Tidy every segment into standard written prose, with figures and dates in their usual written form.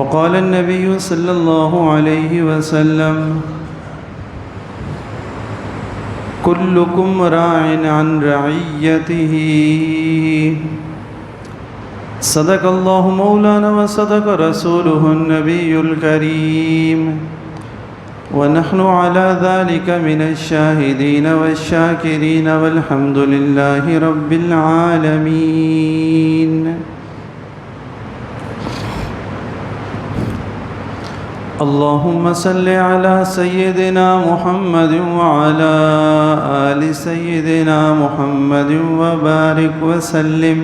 وقال النبي صلى الله عليه وسلم كلكم راع عن رعيته صدق الله مولانا وصدق رسوله النبي الكريم ونحن على ذلك من الشاهدين والشاكرين والحمد لله رب العالمين. اللهم صل على سيدنا محمد وعلى آل سيدنا محمد وبارك وسلم.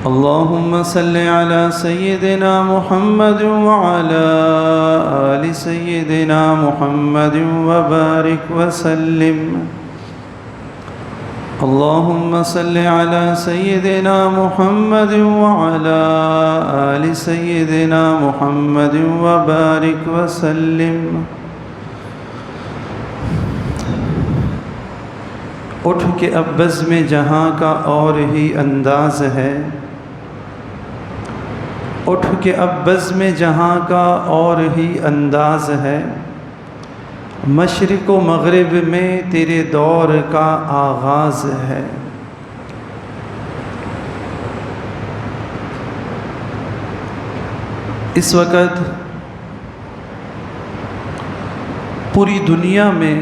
اللهم صل على سيدنا محمد وعلى آل سيدنا محمد وبارك وسلم. اللهم صل على سيدنا محمد وعلى آل سيدنا محمد وبارك وسلم. اٹھ کے اب بزم جہاں کا اور ہی انداز ہے، اٹھ کے اب بزم جہاں کا اور ہی انداز ہے، مشرق و مغرب میں تیرے دور کا آغاز ہے. اس وقت پوری دنیا میں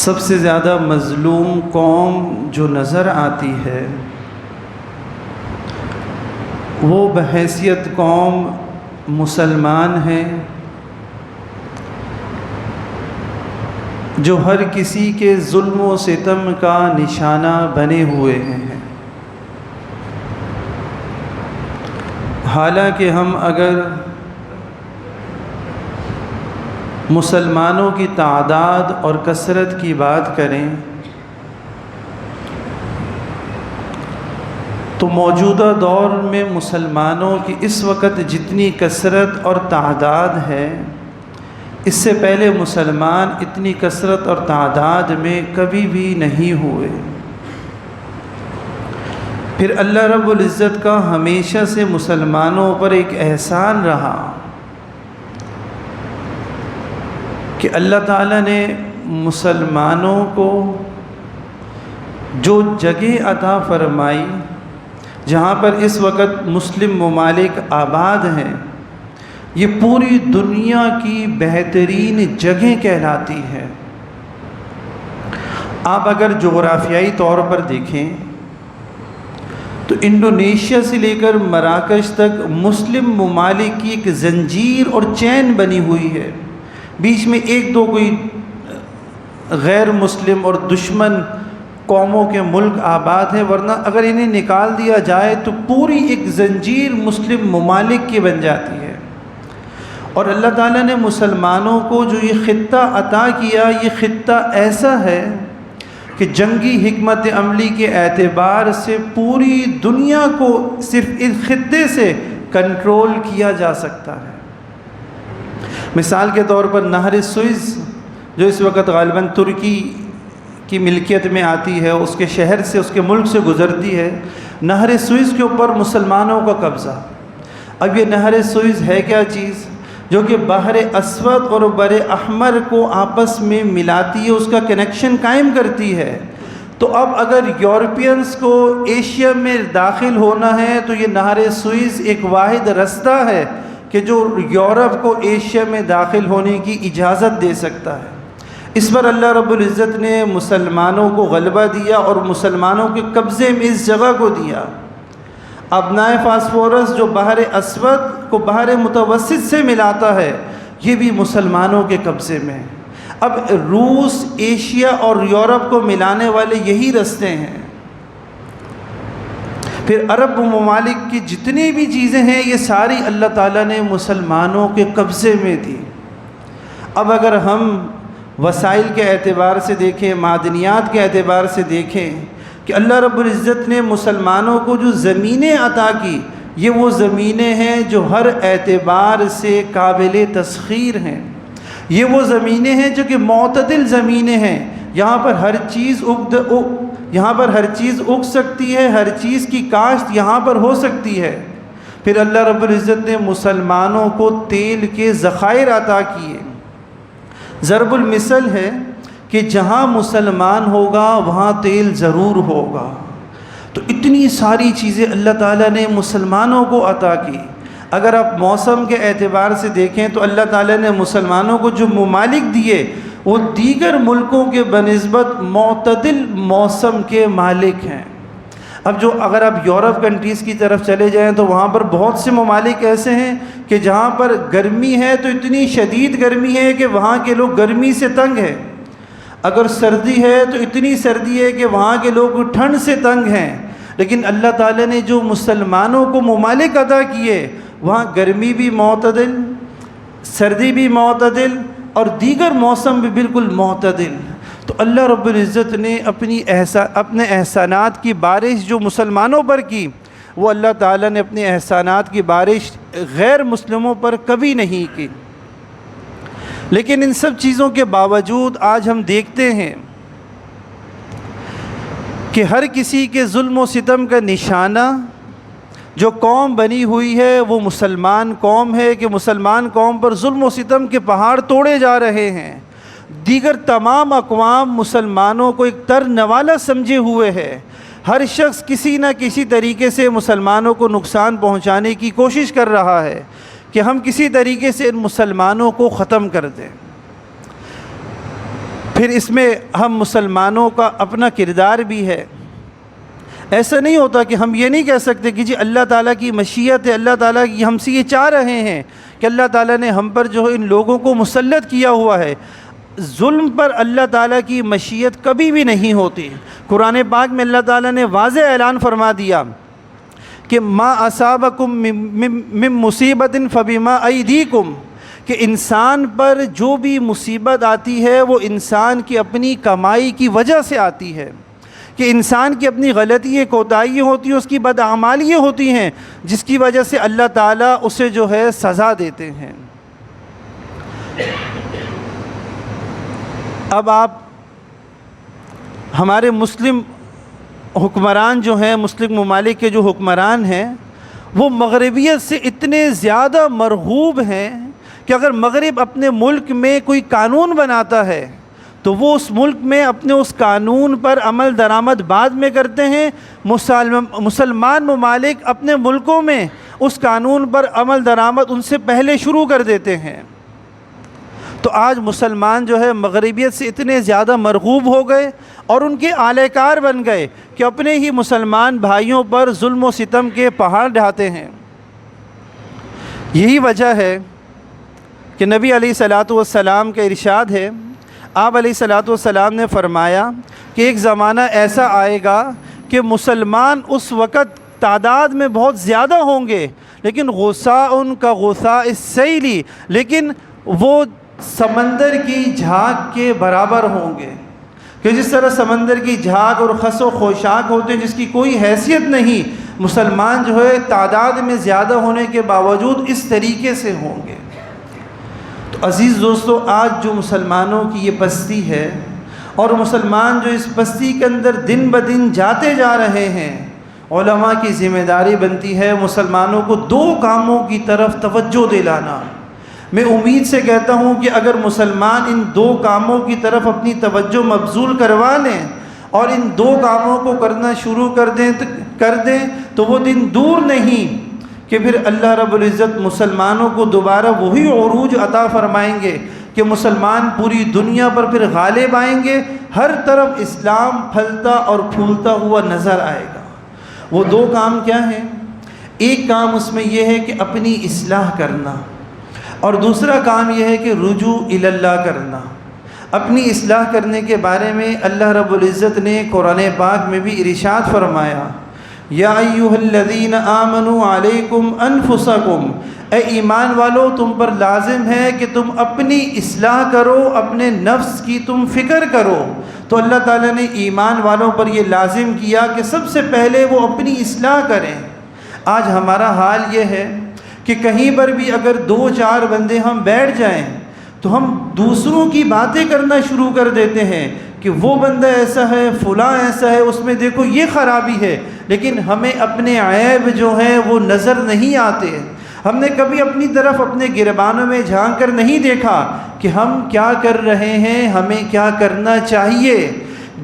سب سے زیادہ مظلوم قوم جو نظر آتی ہے وہ بحیثیت قوم مسلمان ہیں، جو ہر کسی کے ظلم و ستم کا نشانہ بنے ہوئے ہیں. حالانکہ ہم اگر مسلمانوں کی تعداد اور کثرت کی بات کریں تو موجودہ دور میں مسلمانوں کی اس وقت جتنی کثرت اور تعداد ہے، اس سے پہلے مسلمان اتنی کثرت اور تعداد میں کبھی بھی نہیں ہوئے. پھر اللہ رب العزت کا ہمیشہ سے مسلمانوں پر ایک احسان رہا کہ اللہ تعالیٰ نے مسلمانوں کو جو جگہ عطا فرمائی، جہاں پر اس وقت مسلم ممالک آباد ہیں، یہ پوری دنیا کی بہترین جگہ کہلاتی ہے. آپ اگر جغرافیائی طور پر دیکھیں تو انڈونیشیا سے لے کر مراکش تک مسلم ممالک کی ایک زنجیر اور چین بنی ہوئی ہے. بیچ میں ایک دو کوئی غیر مسلم اور دشمن قوموں کے ملک آباد ہیں، ورنہ اگر انہیں نکال دیا جائے تو پوری ایک زنجیر مسلم ممالک کی بن جاتی ہے. اور اللہ تعالیٰ نے مسلمانوں کو جو یہ خطہ عطا کیا، یہ خطہ ایسا ہے کہ جنگی حکمت عملی کے اعتبار سے پوری دنیا کو صرف اس خطے سے کنٹرول کیا جا سکتا ہے. مثال کے طور پر نہر سوئز جو اس وقت غالباً ترکی کی ملکیت میں آتی ہے، اس کے شہر سے، اس کے ملک سے گزرتی ہے. نہر سوئز کے اوپر مسلمانوں کا قبضہ. اب یہ نہر سوئز ہے کیا چیز؟ جو کہ بحر اسود اور بر احمر کو آپس میں ملاتی ہے، اس کا کنیکشن قائم کرتی ہے. تو اب اگر یورپینز کو ایشیا میں داخل ہونا ہے تو یہ نہر سوئز ایک واحد رستہ ہے کہ جو یورپ کو ایشیا میں داخل ہونے کی اجازت دے سکتا ہے. اس پر اللہ رب العزت نے مسلمانوں کو غلبہ دیا اور مسلمانوں کے قبضے میں اس جگہ کو دیا. ابنائے فاسفورس جو بحر اسود کو بحر متوسط سے ملاتا ہے، یہ بھی مسلمانوں کے قبضے میں ہے. اب روس، ایشیا اور یورپ کو ملانے والے یہی رستے ہیں. پھر عرب ممالک کی جتنی بھی چیزیں ہیں یہ ساری اللہ تعالیٰ نے مسلمانوں کے قبضے میں دی. اب اگر ہم وسائل کے اعتبار سے دیکھیں، معدنیات کے اعتبار سے دیکھیں کہ اللہ رب العزت نے مسلمانوں کو جو زمینیں عطا کی، یہ وہ زمینیں ہیں جو ہر اعتبار سے قابل تسخیر ہیں. یہ وہ زمینیں ہیں جو کہ معتدل زمینیں ہیں، یہاں پر ہر چیز یہاں پر ہر چیز اگ سکتی ہے، ہر چیز کی کاشت یہاں پر ہو سکتی ہے۔ پھر اللہ رب العزت نے مسلمانوں کو تیل کے ذخائر عطا کیے۔ ضرب المثل ہے کہ جہاں مسلمان ہوگا وہاں تیل ضرور ہوگا۔ تو اتنی ساری چیزیں اللہ تعالیٰ نے مسلمانوں کو عطا کی۔ اگر آپ موسم کے اعتبار سے دیکھیں تو اللہ تعالیٰ نے مسلمانوں کو جو ممالک دیے وہ دیگر ملکوں کے بنسبت معتدل موسم کے مالک ہیں۔ اب اگر آپ یورپ کنٹریز کی طرف چلے جائیں تو وہاں پر بہت سے ممالک ایسے ہیں کہ جہاں پر گرمی ہے تو اتنی شدید گرمی ہے کہ وہاں کے لوگ گرمی سے تنگ ہیں، اگر سردی ہے تو اتنی سردی ہے کہ وہاں کے لوگ ٹھنڈ سے تنگ ہیں۔ لیکن اللہ تعالیٰ نے جو مسلمانوں کو ممالک عطا کیے وہاں گرمی بھی معتدل، سردی بھی معتدل اور دیگر موسم بھی بالکل معتدل۔ تو اللہ رب العزت نے اپنے احسانات کی بارش جو مسلمانوں پر کی وہ اللہ تعالیٰ نے اپنے احسانات کی بارش غیر مسلموں پر کبھی نہیں کی۔ لیکن ان سب چیزوں کے باوجود آج ہم دیکھتے ہیں کہ ہر کسی کے ظلم و ستم کا نشانہ جو قوم بنی ہوئی ہے وہ مسلمان قوم ہے، کہ مسلمان قوم پر ظلم و ستم کے پہاڑ توڑے جا رہے ہیں۔ دیگر تمام اقوام مسلمانوں کو ایک تر نوالا سمجھے ہوئے ہے۔ ہر شخص کسی نہ کسی طریقے سے مسلمانوں کو نقصان پہنچانے کی کوشش کر رہا ہے کہ ہم کسی طریقے سے ان مسلمانوں کو ختم کر دیں۔ پھر اس میں ہم مسلمانوں کا اپنا کردار بھی ہے۔ ایسا نہیں ہوتا کہ ہم یہ نہیں کہہ سکتے کہ جی اللہ تعالیٰ کی مشیت ہے، اللہ تعالیٰ کی ہم سے یہ چاہ رہے ہیں کہ اللہ تعالیٰ نے ہم پر جو ان لوگوں کو مسلط کیا ہوا ہے۔ ظلم پر اللہ تعالیٰ کی مشیت کبھی بھی نہیں ہوتی۔ قرآن پاک میں اللہ تعالیٰ نے واضح اعلان فرما دیا کہ ما اصابکم من مصیبت فبما ایدیکم، کہ انسان پر جو بھی مصیبت آتی ہے وہ انسان کی اپنی کمائی کی وجہ سے آتی ہے، کہ انسان کی اپنی غلطیاں کوتاہیاں ہوتی ہیں، اس کی بدعمالیاں ہوتی ہیں جس کی وجہ سے اللہ تعالیٰ اسے جو ہے سزا دیتے ہیں۔ اب آپ ہمارے مسلم حکمران جو ہیں، مسلم ممالک کے جو حکمران ہیں وہ مغربیت سے اتنے زیادہ مرغوب ہیں کہ اگر مغرب اپنے ملک میں کوئی قانون بناتا ہے تو وہ اس ملک میں اپنے اس قانون پر عمل درآمد بعد میں کرتے ہیں، مسلمان ممالک اپنے ملکوں میں اس قانون پر عمل درآمد ان سے پہلے شروع کر دیتے ہیں۔ تو آج مسلمان جو ہے مغربیت سے اتنے زیادہ مرغوب ہو گئے اور ان کے اعلی کار بن گئے کہ اپنے ہی مسلمان بھائیوں پر ظلم و ستم کے پہاڑ ڈھاتے ہیں۔ یہی وجہ ہے کہ نبی علیہ الصلوۃ والسلام کا ارشاد ہے، آپ علیہ الصلوۃ والسلام نے فرمایا کہ ایک زمانہ ایسا آئے گا کہ مسلمان اس وقت تعداد میں بہت زیادہ ہوں گے لیکن غثاء کا غثاء السیل، لیکن وہ سمندر کی جھاگ کے برابر ہوں گے، کہ جس طرح سمندر کی جھاگ اور خس و خوشاک ہوتے ہیں جس کی کوئی حیثیت نہیں، مسلمان جو ہے تعداد میں زیادہ ہونے کے باوجود اس طریقے سے ہوں گے۔ تو عزیز دوستو، آج جو مسلمانوں کی یہ پستی ہے اور مسلمان جو اس پستی کے اندر دن بدن جاتے جا رہے ہیں، علماء کی ذمہ داری بنتی ہے مسلمانوں کو دو کاموں کی طرف توجہ دلانا۔ میں امید سے کہتا ہوں کہ اگر مسلمان ان دو کاموں کی طرف اپنی توجہ مبذول کروا لیں اور ان دو کاموں کو کرنا شروع کر دیں تو وہ دن دور نہیں کہ پھر اللہ رب العزت مسلمانوں کو دوبارہ وہی عروج عطا فرمائیں گے کہ مسلمان پوری دنیا پر پھر غالب آئیں گے، ہر طرف اسلام پھلتا اور پھولتا ہوا نظر آئے گا۔ وہ دو کام کیا ہیں؟ ایک کام اس میں یہ ہے کہ اپنی اصلاح کرنا، اور دوسرا کام یہ ہے کہ رجوع الی اللہ کرنا۔ اپنی اصلاح کرنے کے بارے میں اللہ رب العزت نے قرآن پاک میں بھی ارشاد فرمایا، یا ایھا الذین آمنوا علیکم انفسکم، اے ایمان والو تم پر لازم ہے کہ تم اپنی اصلاح کرو، اپنے نفس کی تم فکر کرو۔ تو اللہ تعالیٰ نے ایمان والوں پر یہ لازم کیا کہ سب سے پہلے وہ اپنی اصلاح کریں۔ آج ہمارا حال یہ ہے کہ کہیں پر بھی اگر دو چار بندے ہم بیٹھ جائیں تو ہم دوسروں کی باتیں کرنا شروع کر دیتے ہیں کہ وہ بندہ ایسا ہے، فلاں ایسا ہے، اس میں دیکھو یہ خرابی ہے، لیکن ہمیں اپنے عیب جو ہیں وہ نظر نہیں آتے۔ ہم نے کبھی اپنی طرف اپنے گریبانوں میں جھانک کر نہیں دیکھا کہ ہم کیا کر رہے ہیں، ہمیں کیا کرنا چاہیے۔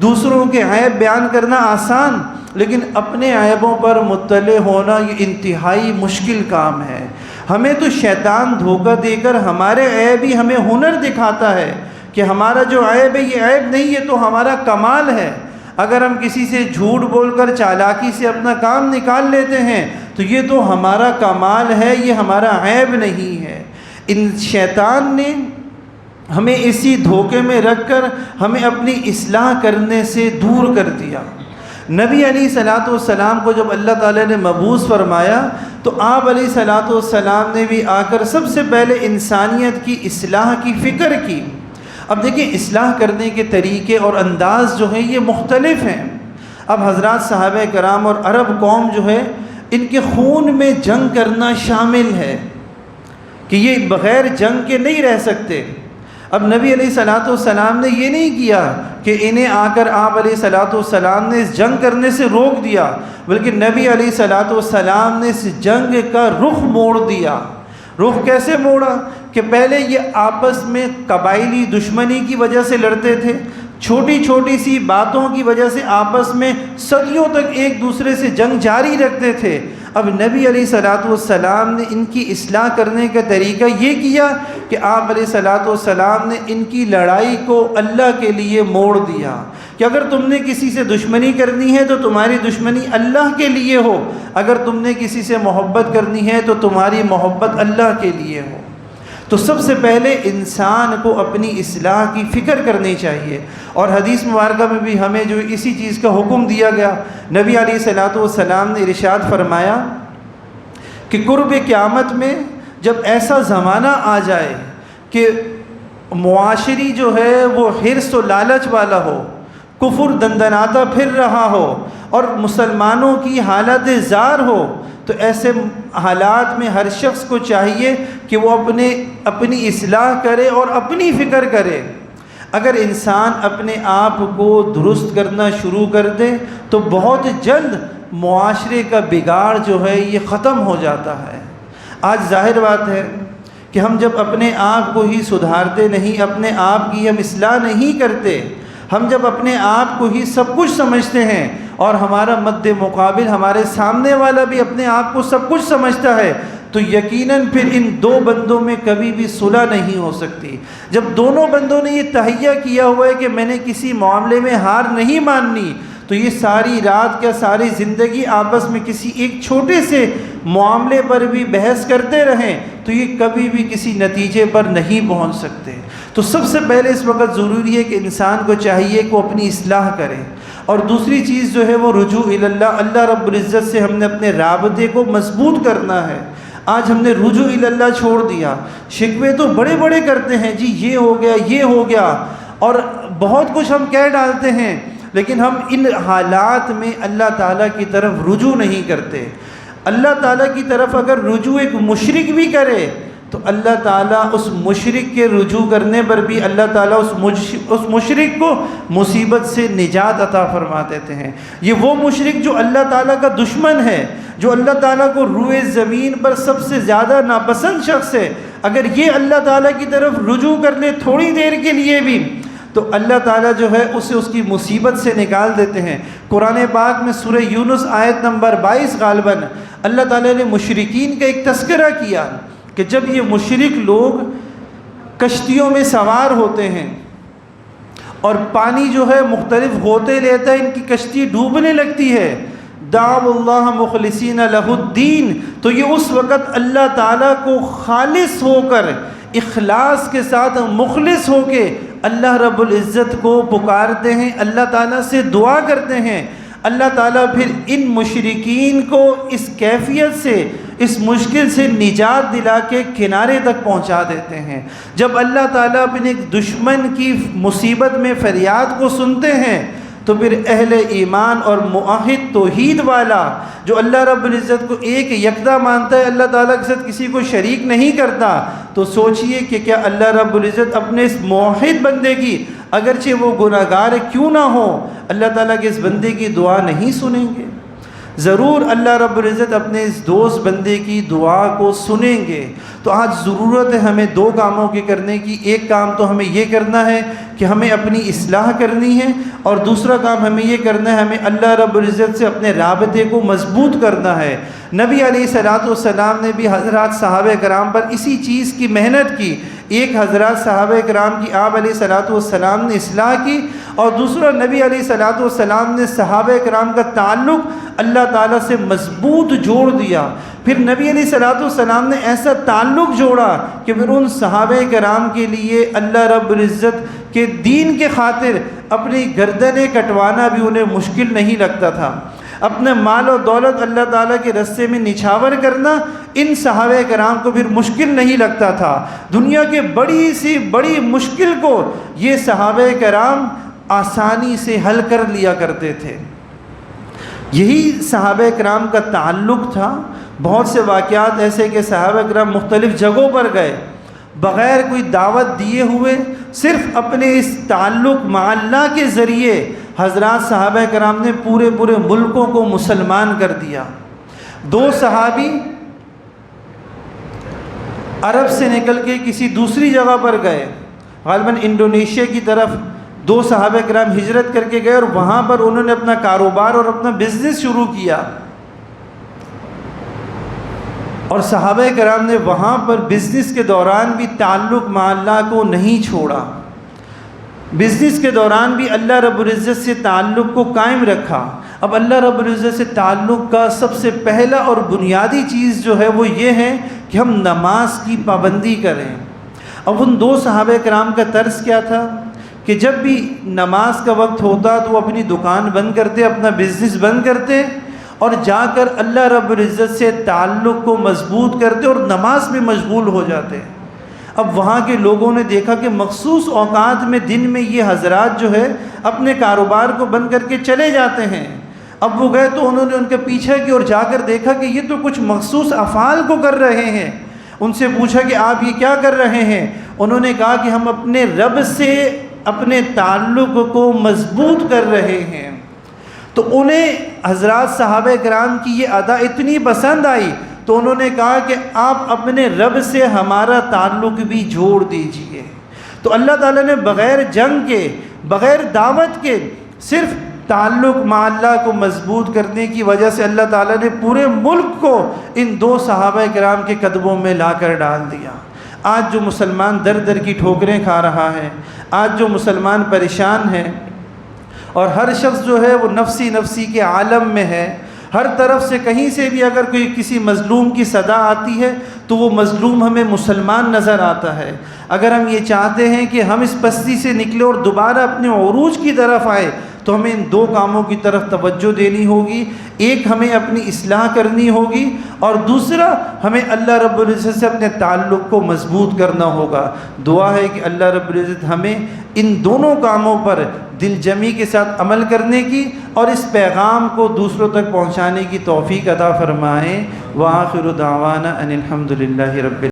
دوسروں کے عیب بیان کرنا آسان، لیکن اپنے عیبوں پر مطلع ہونا یہ انتہائی مشکل کام ہے۔ ہمیں تو شیطان دھوکہ دے کر ہمارے عیب ہی ہمیں ہنر دکھاتا ہے کہ ہمارا جو عیب ہے یہ عیب نہیں، یہ تو ہمارا کمال ہے۔ اگر ہم کسی سے جھوٹ بول کر چالاکی سے اپنا کام نکال لیتے ہیں تو یہ تو ہمارا کمال ہے، یہ ہمارا عیب نہیں ہے۔ ان شیطان نے ہمیں اسی دھوکے میں رکھ کر ہمیں اپنی اصلاح کرنے سے دور کر دیا۔ نبی علیہ الصلوۃ والسلام کو جب اللہ تعالیٰ نے مبعوث فرمایا تو آپ علیہ الصلوۃ والسلام نے بھی آ کر سب سے پہلے انسانیت کی اصلاح کی فکر کی۔ اب دیکھیں اصلاح کرنے کے طریقے اور انداز جو ہیں یہ مختلف ہیں۔ اب حضرات صحابہ کرام اور عرب قوم جو ہے ان کے خون میں جنگ کرنا شامل ہے کہ یہ بغیر جنگ کے نہیں رہ سکتے۔ اب نبی علیہ الصلوۃ والسلام نے یہ نہیں کیا کہ انہیں آ کر آپ علیہ الصلوۃ والسلام نے اس جنگ کرنے سے روک دیا، بلکہ نبی علیہ الصلوۃ والسلام نے اس جنگ کا رخ موڑ دیا۔ رخ کیسے موڑا کہ پہلے یہ آپس میں قبائلی دشمنی کی وجہ سے لڑتے تھے، چھوٹی چھوٹی سی باتوں کی وجہ سے آپس میں صدیوں تک ایک دوسرے سے جنگ جاری رکھتے تھے۔ اب نبی علیہ الصلوۃ والسلام نے ان کی اصلاح کرنے کا طریقہ یہ کیا کہ آپ علیہ الصلوۃ والسلام نے ان کی لڑائی کو اللہ کے لیے موڑ دیا کہ اگر تم نے کسی سے دشمنی کرنی ہے تو تمہاری دشمنی اللہ کے لیے ہو، اگر تم نے کسی سے محبت کرنی ہے تو تمہاری محبت اللہ کے لیے ہو۔ تو سب سے پہلے انسان کو اپنی اصلاح کی فکر کرنی چاہیے، اور حدیث مبارکہ میں بھی ہمیں جو اسی چیز کا حکم دیا گیا۔ نبی علیہ الصلوۃ والسلام نے ارشاد فرمایا کہ قرب قیامت میں جب ایسا زمانہ آ جائے کہ معاشری جو ہے وہ حرص و لالچ والا ہو، کفر دندناتا پھر رہا ہو اور مسلمانوں کی حالت زار ہو، تو ایسے حالات میں ہر شخص کو چاہیے کہ وہ اپنی اصلاح کرے اور اپنی فکر کرے۔ اگر انسان اپنے آپ کو درست کرنا شروع کر دے تو بہت جلد معاشرے کا بگاڑ جو ہے یہ ختم ہو جاتا ہے۔ آج ظاہر بات ہے کہ ہم جب اپنے آپ کو ہی سدھارتے نہیں، اپنے آپ کی ہم اصلاح نہیں کرتے، ہم جب اپنے آپ کو ہی سب کچھ سمجھتے ہیں اور ہمارا مد مقابل ہمارے سامنے والا بھی اپنے آپ کو سب کچھ سمجھتا ہے، تو یقیناً پھر ان دو بندوں میں کبھی بھی صلح نہیں ہو سکتی۔ جب دونوں بندوں نے یہ تہیہ کیا ہوا ہے کہ میں نے کسی معاملے میں ہار نہیں ماننی، تو یہ ساری رات کیا ساری زندگی آپس میں کسی ایک چھوٹے سے معاملے پر بھی بحث کرتے رہیں تو یہ کبھی بھی کسی نتیجے پر نہیں پہنچ سکتے۔ تو سب سے پہلے اس وقت ضروری ہے کہ انسان کو چاہیے کہ وہ اپنی اصلاح کرے، اور دوسری چیز جو ہے وہ رجوع اللہ، اللہ رب العزت سے ہم نے اپنے رابطے کو مضبوط کرنا ہے۔ آج ہم نے رجوع اللہ چھوڑ دیا، شکوے تو بڑے بڑے کرتے ہیں، جی یہ ہو گیا یہ ہو گیا، اور بہت کچھ ہم کہہ ڈالتے ہیں، لیکن ہم ان حالات میں اللہ تعالیٰ کی طرف رجوع نہیں کرتے۔ اللہ تعالیٰ کی طرف اگر رجوع ایک مشرک بھی کرے تو اللہ تعالیٰ اس مشرک کے رجوع کرنے پر بھی اللہ تعالیٰ اس مشرک کو مصیبت سے نجات عطا فرما دیتے ہیں۔ یہ وہ مشرک جو اللہ تعالیٰ کا دشمن ہے، جو اللہ تعالیٰ کو روئے زمین پر سب سے زیادہ ناپسند شخص ہے، اگر یہ اللہ تعالیٰ کی طرف رجوع کر لے تھوڑی دیر کے لیے بھی تو اللہ تعالیٰ جو ہے اسے اس کی مصیبت سے نکال دیتے ہیں۔ قرآن پاک میں سورہ یونس آیت نمبر 22 غالباً اللہ تعالیٰ نے مشرکین کا ایک تذکرہ کیا کہ جب یہ مشرک لوگ کشتیوں میں سوار ہوتے ہیں اور پانی جو ہے مختلف ہوتے لیتا ہے، ان کی کشتی ڈوبنے لگتی ہے، دعوا اللہ مخلصین لہ الدین، تو یہ اس وقت اللہ تعالیٰ کو خالص ہو کر اخلاص کے ساتھ مخلص ہو کے اللہ رب العزت کو پکارتے ہیں، اللہ تعالیٰ سے دعا کرتے ہیں۔ اللہ تعالیٰ پھر ان مشرکین کو اس کیفیت سے، اس مشکل سے نجات دلا کے کنارے تک پہنچا دیتے ہیں۔ جب اللہ تعالیٰ اپنے دشمن کی مصیبت میں فریاد کو سنتے ہیں تو پھر اہل ایمان اور موحد توحید والا جو اللہ رب العزت کو ایک یکتا مانتا ہے، اللہ تعالیٰ کے ساتھ کسی کو شریک نہیں کرتا، تو سوچئے کہ کیا اللہ رب العزت اپنے اس موحد بندے کی اگرچہ وہ گناہگار کیوں نہ ہو، اللہ تعالیٰ کے اس بندے کی دعا نہیں سنیں گے؟ ضرور اللہ رب العزت اپنے اس دوست بندے کی دعا کو سنیں گے۔ تو آج ضرورت ہے ہمیں دو کاموں کے کرنے کی۔ ایک کام تو ہمیں یہ کرنا ہے کہ ہمیں اپنی اصلاح کرنی ہے، اور دوسرا کام ہمیں یہ کرنا ہے ہمیں اللہ رب العزت سے اپنے رابطے کو مضبوط کرنا ہے۔ نبی علیہ السلام نے بھی حضرات صحابہ کرام پر اسی چیز کی محنت کی۔ ایک حضرات صحابہ کرام کی آپ علیہ السلام نے اصلاح کی، اور دوسرا نبی علیہ السلام نے صحابہ کرام کا تعلق اللہ تعالیٰ سے مضبوط جوڑ دیا۔ پھر نبی علیہ السلام نے ایسا تعلق جوڑا کہ پھر ان صحابہ کرام کے لیے اللہ رب العزت کے دین کے خاطر اپنی گردنیں کٹوانا بھی انہیں مشکل نہیں لگتا تھا۔ اپنے مال و دولت اللہ تعالیٰ کے رستے میں نچھاور کرنا ان صحابہ کرام کو پھر مشکل نہیں لگتا تھا۔ دنیا کے بڑی سی بڑی مشکل کو یہ صحابہ کرام آسانی سے حل کر لیا کرتے تھے۔ یہی صحابہ کرام کا تعلق تھا۔ بہت سے واقعات ایسے کہ صحابہ کرام مختلف جگہوں پر گئے، بغیر کوئی دعوت دیے ہوئے صرف اپنے اس تعلق مع اللہ کے ذریعے حضرات صحابہ کرام نے پورے ملکوں کو مسلمان کر دیا۔ دو صحابی عرب سے نکل کے کسی دوسری جگہ پر گئے، غالباً انڈونیشیا کی طرف دو صحابہ کرام ہجرت کر کے گئے، اور وہاں پر انہوں نے اپنا کاروبار اور اپنا بزنس شروع کیا، اور صحابہ کرام نے وہاں پر بزنس کے دوران بھی تعلق مع اللہ کو نہیں چھوڑا۔ بزنس کے دوران بھی اللہ رب العزت سے تعلق کو قائم رکھا۔ اب اللہ رب العزت سے تعلق کا سب سے پہلا اور بنیادی چیز جو ہے وہ یہ ہے کہ ہم نماز کی پابندی کریں۔ اب ان دو صحابہ کرام کا طرز کیا تھا کہ جب بھی نماز کا وقت ہوتا تو وہ اپنی دکان بند کرتے، اپنا بزنس بند کرتے، اور جا کر اللہ رب العزت سے تعلق کو مضبوط کرتے اور نماز میں مشغول ہو جاتے۔ اب وہاں کے لوگوں نے دیکھا کہ مخصوص اوقات میں دن میں یہ حضرات جو ہے اپنے کاروبار کو بند کر کے چلے جاتے ہیں۔ اب وہ گئے تو انہوں نے ان کے پیچھے کی اور جا کر دیکھا کہ یہ تو کچھ مخصوص افعال کو کر رہے ہیں۔ ان سے پوچھا کہ آپ یہ کیا کر رہے ہیں؟ انہوں نے کہا کہ ہم اپنے رب سے اپنے تعلق کو مضبوط کر رہے ہیں۔ تو انہیں حضرات صحابہ کرام کی یہ ادا اتنی پسند آئی، تو انہوں نے کہا کہ آپ اپنے رب سے ہمارا تعلق بھی جوڑ دیجئے۔ تو اللہ تعالیٰ نے بغیر جنگ کے، بغیر دعوت کے، صرف تعلق مع اللہ کو مضبوط کرنے کی وجہ سے اللہ تعالیٰ نے پورے ملک کو ان دو صحابہ کرام کے قدموں میں لا کر ڈال دیا۔ آج جو مسلمان در در کی ٹھوکریں کھا رہا ہے، آج جو مسلمان پریشان ہے، اور ہر شخص جو ہے وہ نفسی کے عالم میں ہے، ہر طرف سے کہیں سے بھی اگر کوئی کسی مظلوم کی صدا آتی ہے تو وہ مظلوم ہمیں مسلمان نظر آتا ہے۔ اگر ہم یہ چاہتے ہیں کہ ہم اس پستی سے نکلے اور دوبارہ اپنے عروج کی طرف آئے تو ہمیں ان دو کاموں کی طرف توجہ دینی ہوگی۔ ایک ہمیں اپنی اصلاح کرنی ہوگی، اور دوسرا ہمیں اللہ رب العزت سے اپنے تعلق کو مضبوط کرنا ہوگا۔ دعا ہے کہ اللہ رب العزت ہمیں ان دونوں کاموں پر دل جمی کے ساتھ عمل کرنے کی اور اس پیغام کو دوسروں تک پہنچانے کی توفیق عطا فرمائیں۔ وآخر دعوانا ان الحمد للہ رب